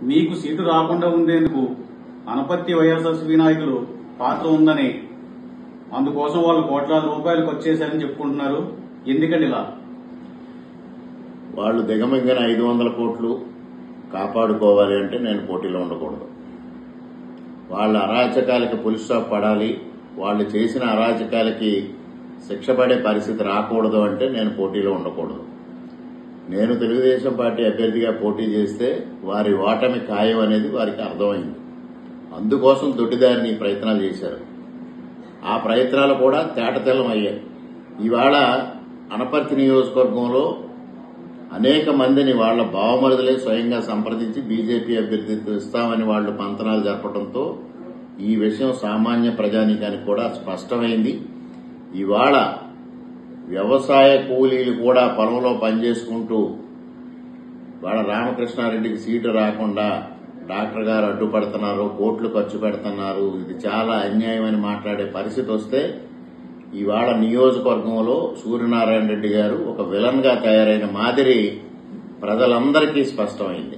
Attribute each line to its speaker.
Speaker 1: మీకు సీటు రాకుండా ఉండేందుకు అనపర్తి వైఎస్ఆర్సీపీ నాయకులు పాత్ర ఉందని, అందుకోసం వాళ్ళు కోట్లాది రూపాయలు ఖర్చు చేశారని చెప్పుకుంటున్నారు. ఎందుకండి ఇలా?
Speaker 2: వాళ్ళు దిగమింగిన 500 కోట్లు కాపాడుకోవాలి అంటే నేను పోటీలో ఉండకూడదు. వాళ్ళ అరాచకాలకి పులి స్టాప్ పడాలి, వాళ్ళు చేసిన అరాచకాలకి శిక్ష పడే పరిస్థితి రాకూడదు అంటే నేను పోటీలో ఉండకూడదు. నేను తెలుగుదేశం పార్టీ అభ్యర్థిగా పోటీ చేస్తే వారి ఓటమి ఖాయం అనేది వారికి అర్థమైంది. అందుకోసం దొడ్డిదారిని ప్రయత్నాలు చేశారు. ఆ ప్రయత్నాలు కూడా తేటతెల్లం అయ్యాయి. ఇవాళ అనపర్తి నియోజకవర్గంలో అనేక మందిని వాళ్ల బావమరుదులే స్వయంగా సంప్రదించి బీజేపీ అభ్యర్థితో ఇస్తామని వాళ్లు పంతనాలు జరపడంతో ఈ విషయం సామాన్య ప్రజానీకానికి కూడా స్పష్టమైంది. ఇవాళ వ్యవసాయ కూలీలు కూడా పొలంలో పనిచేసుకుంటూ వాళ్ళ రామకృష్ణారెడ్డికి సీటు రాకుండా డాక్టర్ గారు అడ్డుపడుతున్నారు, కోట్లు ఖర్చు పెడుతున్నారు, ఇది చాలా అన్యాయం అని మాట్లాడే పరిస్థితి వస్తే ఇవాళ నియోజకవర్గంలో సూర్యనారాయణ రెడ్డి గారు ఒక విలన్ గా తయారైన మాదిరి ప్రజలందరికీ స్పష్టమైంది.